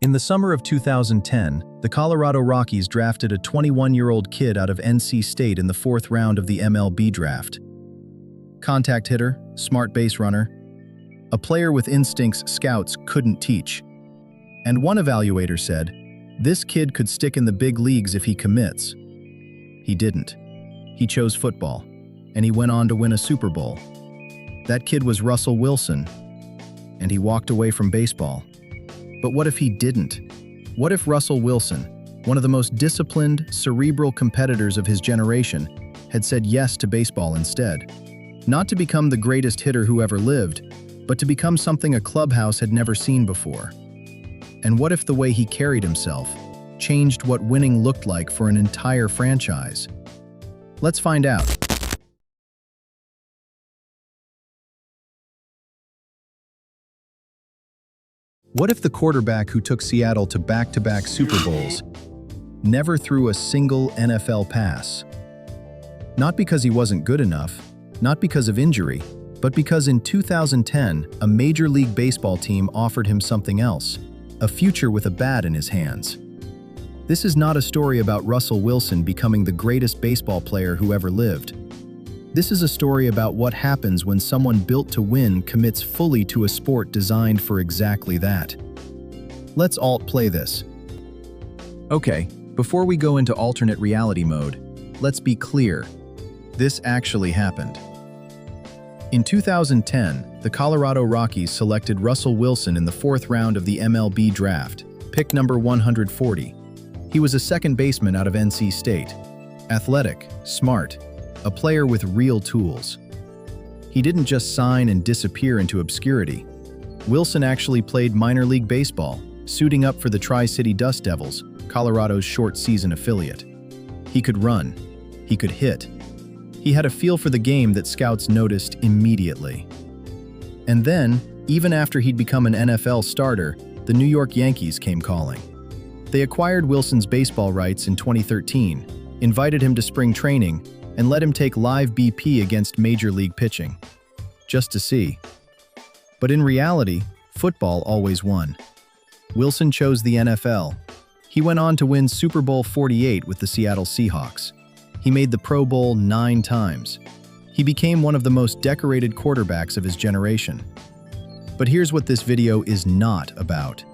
In the summer of 2010, the Colorado Rockies drafted a 21-year-old kid out of NC State in the 4th round of the MLB Draft. Contact hitter, smart base runner, a player with instincts scouts couldn't teach. And one evaluator said, "This kid could stick in the big leagues if he commits." He didn't. He chose football, and he went on to win a Super Bowl. That kid was Russell Wilson, and he walked away from baseball. But what if he didn't? What if Russell Wilson, one of the most disciplined, cerebral competitors of his generation, had said yes to baseball instead? Not to become the greatest hitter who ever lived, but to become something a clubhouse had never seen before. And what if the way he carried himself changed what winning looked like for an entire franchise? Let's find out. What if the quarterback who took Seattle to back-to-back Super Bowls never threw a single NFL pass? Not because he wasn't good enough, not because of injury, but because in 2010, a Major League Baseball team offered him something else, a future with a bat in his hands. This is not a story about Russell Wilson becoming the greatest baseball player who ever lived. This is a story about what happens when someone built to win commits fully to a sport designed for exactly that. Let's alt-play this. Okay, before we go into alternate reality mode, let's be clear. This actually happened. In 2010, the Colorado Rockies selected Russell Wilson in the 4th round of the MLB Draft, pick number 140. He was a second baseman out of NC State. Athletic, smart, a player with real tools. He didn't just sign and disappear into obscurity. Wilson actually played minor league baseball, suiting up for the Tri-City Dust Devils, Colorado's short-season affiliate. He could run. He could hit. He had a feel for the game that scouts noticed immediately. And then, even after he'd become an NFL starter, the New York Yankees came calling. They acquired Wilson's baseball rights in 2013, invited him to spring training, and let him take live BP against Major League pitching, just to see. But in reality, football always won. Wilson chose the NFL. He went on to win Super Bowl 48 with the Seattle Seahawks. He made the Pro Bowl 9 times. He became one of the most decorated quarterbacks of his generation. But here's what this video is not about.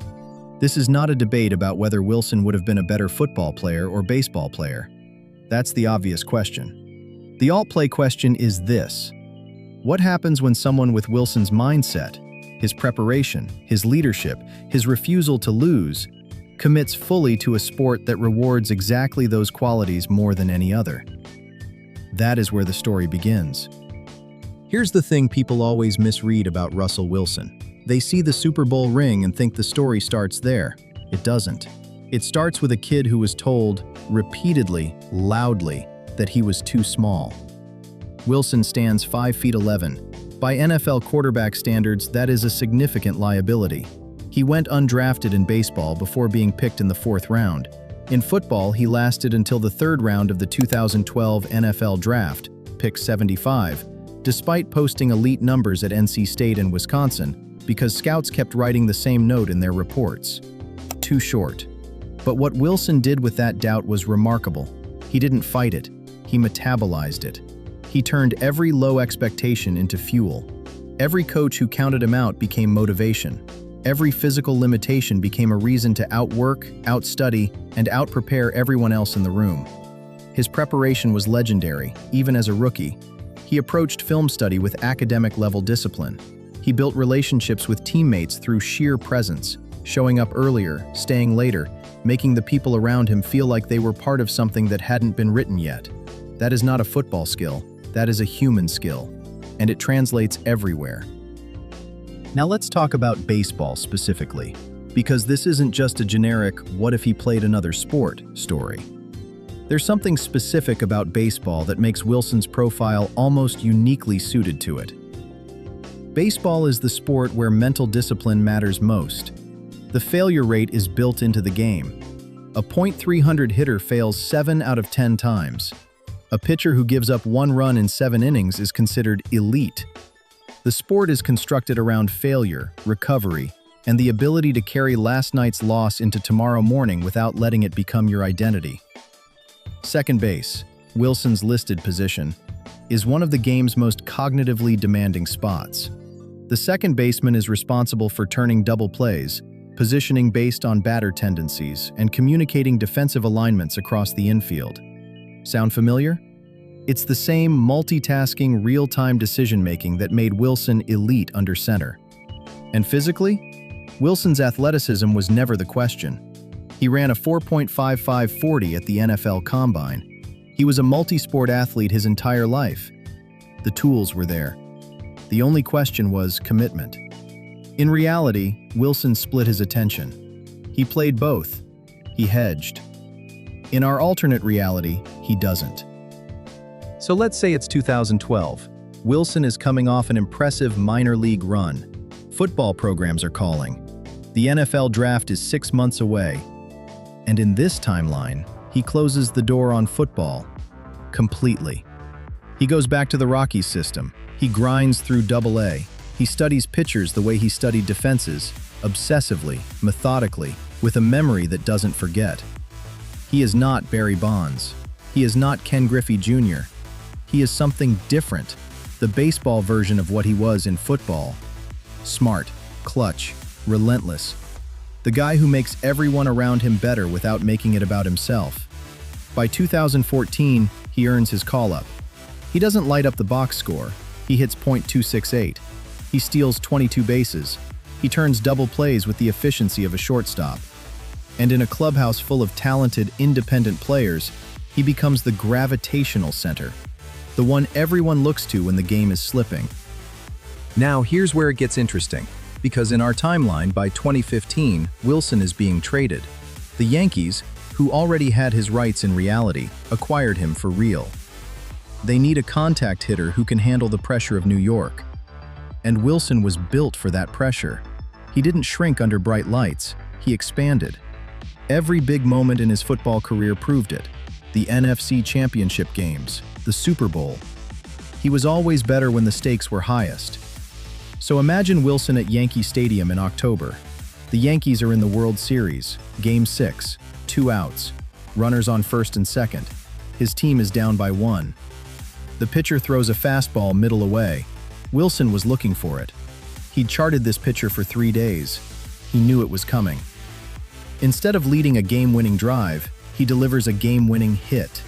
This is not a debate about whether Wilson would have been a better football player or baseball player. That's the obvious question. The alt-play question is this: what happens when someone with Wilson's mindset, his preparation, his leadership, his refusal to lose, commits fully to a sport that rewards exactly those qualities more than any other? That is where the story begins. Here's the thing people always misread about Russell Wilson. They see the Super Bowl ring and think the story starts there. It doesn't. It starts with a kid who was told, repeatedly, loudly, that he was too small. Wilson stands 5 feet 11. By NFL quarterback standards, that is a significant liability. He went undrafted in baseball before being picked in the 4th round. In football, he lasted until the 3rd round of the 2012 NFL Draft, pick 75, despite posting elite numbers at NC State and Wisconsin, because scouts kept writing the same note in their reports. Too short. But what Wilson did with that doubt was remarkable. He didn't fight it. He metabolized it. He turned every low expectation into fuel. Every coach who counted him out became motivation. Every physical limitation became a reason to outwork, outstudy, and outprepare everyone else in the room. His preparation was legendary, even as a rookie. He approached film study with academic-level discipline. He built relationships with teammates through sheer presence, showing up earlier, staying later, making the people around him feel like they were part of something that hadn't been written yet. That is not a football skill, that is a human skill, and it translates everywhere. Now let's talk about baseball specifically, because this isn't just a generic "what if he played another sport" story. There's something specific about baseball that makes Wilson's profile almost uniquely suited to it. Baseball is the sport where mental discipline matters most. The failure rate is built into the game. A .300 hitter fails 7 out of 10 times. A pitcher who gives up 1 run in 7 innings is considered elite. The sport is constructed around failure, recovery, and the ability to carry last night's loss into tomorrow morning without letting it become your identity. Second base, Wilson's listed position, is one of the game's most cognitively demanding spots. The second baseman is responsible for turning double plays, positioning based on batter tendencies, and communicating defensive alignments across the infield. Sound familiar? It's the same multitasking, real-time decision-making that made Wilson elite under center. And physically, Wilson's athleticism was never the question. He ran a 4.55 40 at the NFL Combine. He was a multi-sport athlete his entire life. The tools were there. The only question was commitment. In reality, Wilson split his attention. He played both. He hedged. In our alternate reality, he doesn't. So let's say it's 2012. Wilson is coming off an impressive minor league run. Football programs are calling. The NFL Draft is 6 months away. And in this timeline, he closes the door on football completely. He goes back to the Rockies system. He grinds through AA. He studies pitchers the way he studied defenses, obsessively, methodically, with a memory that doesn't forget. He is not Barry Bonds. He is not Ken Griffey Jr. He is something different, the baseball version of what he was in football. Smart, clutch, relentless. The guy who makes everyone around him better without making it about himself. By 2014, he earns his call-up. He doesn't light up the box score. He hits .268. He steals 22 bases. He turns double plays with the efficiency of a shortstop. And in a clubhouse full of talented, independent players, he becomes the gravitational center, the one everyone looks to when the game is slipping. Now, here's where it gets interesting, because in our timeline, by 2015, Wilson is being traded. The Yankees, who already had his rights in reality, acquired him for real. They need a contact hitter who can handle the pressure of New York. And Wilson was built for that pressure. He didn't shrink under bright lights, he expanded. Every big moment in his football career proved it. The NFC Championship games, the Super Bowl. He was always better when the stakes were highest. So imagine Wilson at Yankee Stadium in October. The Yankees are in the World Series, Game 6, 2 outs, runners on first and second. His team is down by 1. The pitcher throws a fastball middle away. Wilson was looking for it. He'd charted this pitcher for 3 days. He knew it was coming. Instead of leading a game-winning drive, he delivers a game-winning hit.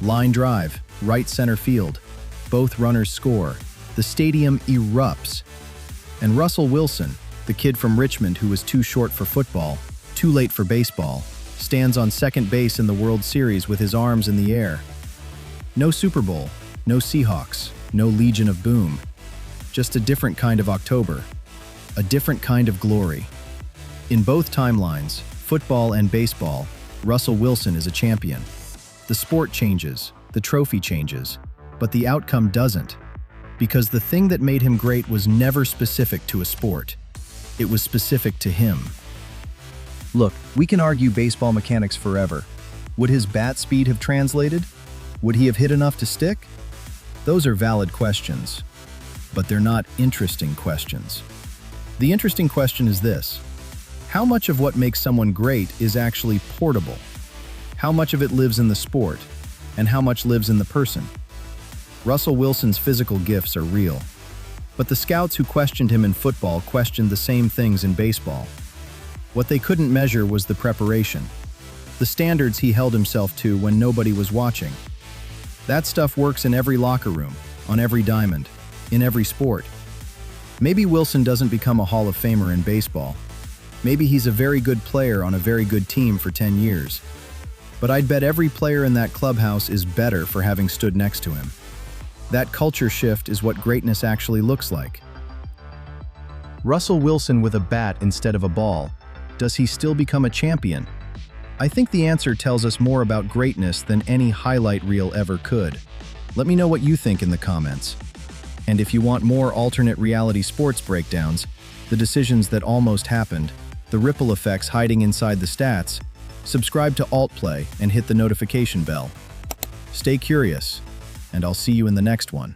Line drive, right center field. Both runners score. The stadium erupts. And Russell Wilson, the kid from Richmond who was too short for football, too late for baseball, stands on second base in the World Series with his arms in the air. No Super Bowl, no Seahawks, no Legion of Boom. Just a different kind of October. A different kind of glory. In both timelines, football and baseball, Russell Wilson is a champion. The sport changes, the trophy changes, but the outcome doesn't. Because the thing that made him great was never specific to a sport. It was specific to him. Look, we can argue baseball mechanics forever. Would his bat speed have translated? Would he have hit enough to stick? Those are valid questions, but they're not interesting questions. The interesting question is this: how much of what makes someone great is actually portable? How much of it lives in the sport, and how much lives in the person? Russell Wilson's physical gifts are real, but the scouts who questioned him in football questioned the same things in baseball. What they couldn't measure was the preparation, the standards he held himself to when nobody was watching. That stuff works in every locker room, on every diamond, in every sport. Maybe Wilson doesn't become a Hall of Famer in baseball. Maybe he's a very good player on a very good team for 10 years. But I'd bet every player in that clubhouse is better for having stood next to him. That culture shift is what greatness actually looks like. Russell Wilson with a bat instead of a ball. Does he still become a champion? I think the answer tells us more about greatness than any highlight reel ever could. Let me know what you think in the comments. And if you want more alternate reality sports breakdowns, the decisions that almost happened, the ripple effects hiding inside the stats, subscribe to AltPlay and hit the notification bell. Stay curious, and I'll see you in the next one.